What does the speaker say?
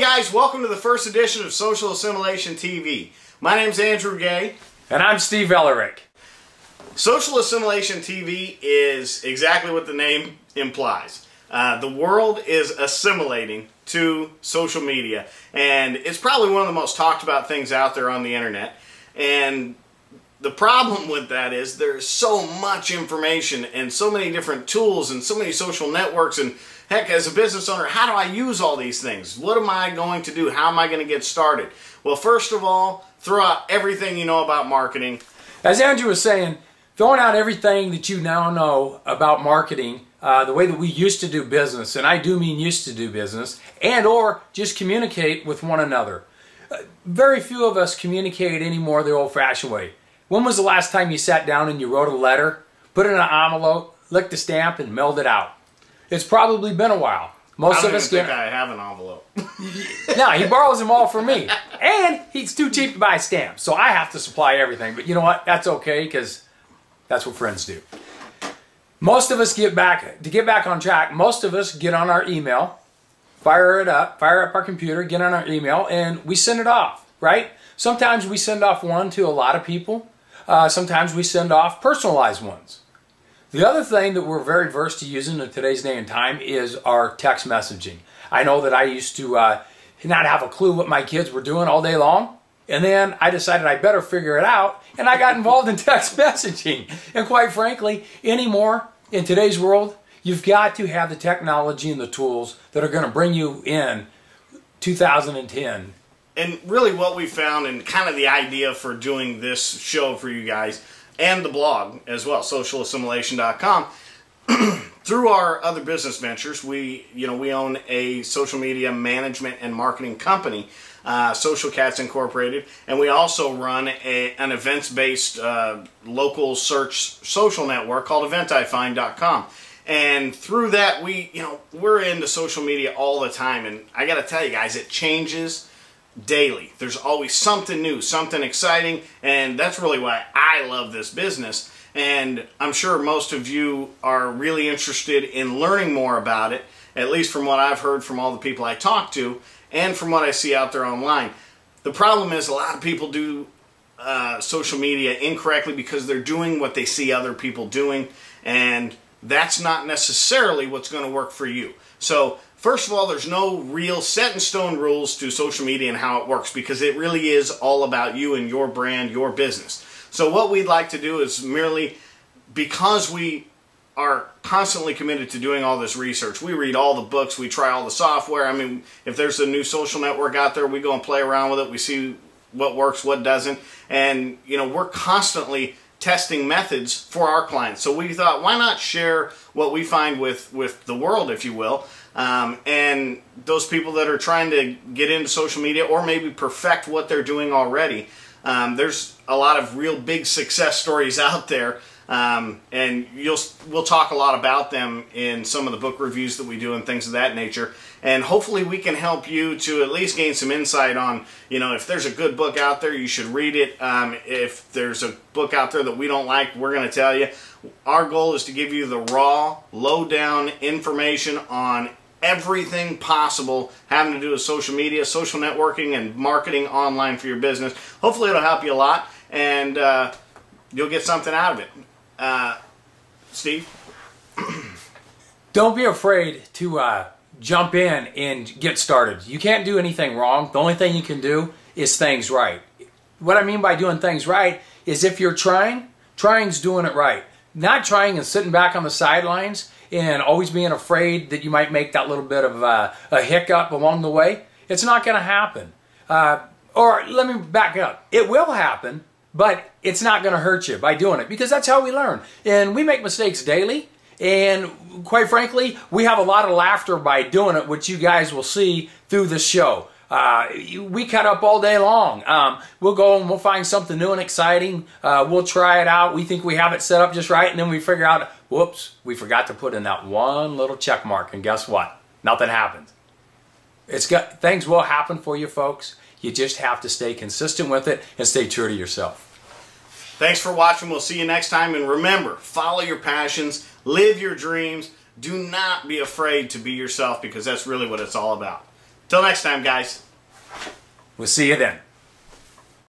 guys, welcome to the first edition of Social Assimilation TV. My name's Andrew Gay. And I'm Steve Ellerick. Social Assimilation TV is exactly what the name implies. The world is assimilating to social media, and it's probably one of the most talked about things out there on the internet. And the problem with that is there's so much information and so many different tools and so many social networks, and heck, as a business owner, how do I use all these things? What am I going to do? How am I going to get started? Well, first of all, throw out everything you know about marketing. As Andrew was saying, throwing out everything that you now know about marketing, the way that we used to do business, and I do mean used to do business, and or just communicate with one another. Very few of us communicate anymore the old-fashioned way. When was the last time you sat down and you wrote a letter, put it in an envelope, licked the stamp, and mailed it out? It's probably been a while. Most of us think I have an envelope. No, he borrows them all from me. And he's too cheap to buy stamps, so I have to supply everything. But you know what? That's okay, because that's what friends do. Most of us to get back on track, most of us get on our email, fire up our computer, get on our email, and we send it off, right? Sometimes we send off one to a lot of people. Sometimes we send off personalized ones. The other thing that we're very versed to using in today's day and time is our text messaging. I know that I used to not have a clue what my kids were doing all day long, and then I decided I better figure it out, and I got involved in text messaging. And quite frankly, anymore in today's world, you've got to have the technology and the tools that are going to bring you in 2010. And really what we found, and kind of the idea for doing this show for you guys, and the blog as well, socialassimilation.com, through our other business ventures, we own a social media management and marketing company, Social Cats Incorporated, and we also run an events-based local search social network called eventifine.com. And through that, we're into social media all the time, and I got to tell you guys, it changes daily. There's always something new, something exciting, and that's really why I love this business. And I'm sure most of you are really interested in learning more about it, at least from what I've heard from all the people I talk to and from what I see out there online. The problem is a lot of people do social media incorrectly because they're doing what they see other people doing, and that's not necessarily what's going to work for you. So first of all, there's no real set-in-stone rules to social media and how it works, because it really is all about you and your brand, your business. So what we'd like to do is merely, because we are constantly committed to doing all this research, we read all the books, we try all the software. I mean, if there's a new social network out there, we go and play around with it, we see what works, what doesn't, and we're constantly testing methods for our clients. So we thought, why not share what we find with the world, if you will, and those people that are trying to get into social media or maybe perfect what they're doing already. There's a lot of real big success stories out there, and we'll talk a lot about them in some of the book reviews that we do and things of that nature. And hopefully we can help you to at least gain some insight on, if there's a good book out there, you should read it. If there's a book out there that we don't like, we're going to tell you. Our goal is to give you the raw, low-down information on everything possible having to do with social media, social networking, and marketing online for your business. Hopefully it'll help you a lot, and you'll get something out of it. Steve? Don't be afraid to jump in and get started. You can't do anything wrong. The only thing you can do is things right. What I mean by doing things right is if you're trying's doing it right. Not trying and sitting back on the sidelines and always being afraid that you might make that little bit of a hiccup along the way. It's not going to happen. Or let me back up. It will happen, but it's not going to hurt you by doing it, because that's how we learn. And we make mistakes daily, and quite frankly, we have a lot of laughter by doing it, which you guys will see through the show. We cut up all day long. We'll go and we'll find something new and exciting. We'll try it out. We think we have it set up just right, and then we figure out, whoops, we forgot to put in that one little check mark, and guess what? Nothing happens. Things will happen for you folks. You just have to stay consistent with it and stay true to yourself. Thanks for watching. We'll see you next time. And remember, follow your passions, live your dreams. Do not be afraid to be yourself, because that's really what it's all about. Till next time, guys. We'll see you then.